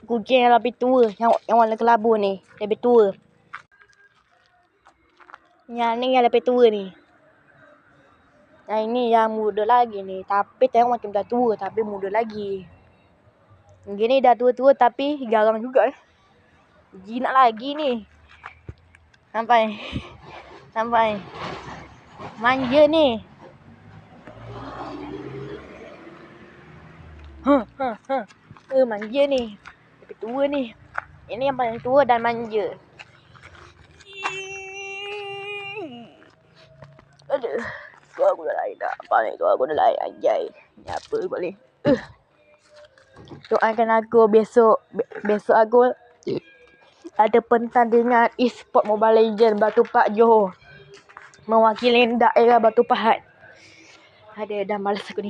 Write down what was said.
kucing yang lebih tua, yang warna kelabu ni, lebih tua. Yang ni yang lebih tua ni. Yang ini yang muda lagi ni, tapi tengok macam dah tua tapi muda lagi. Yang ni dah tua-tua tapi garang juga. Jinak lagi ni. Sampai. Manja ni. Manja ni. Lebih tua ni. Ini yang paling tua dan manja. Aduh. Suara aku dah lain dah. Apa ni? Suara aku dah lain. Anjay. Ni apa buat ni? Doakan aku besok aku ada pertandingan e-sport Mobile Legend Batu Pahat Johor. Mewakili daerah Batu Pahat. Ada dah malas aku ni.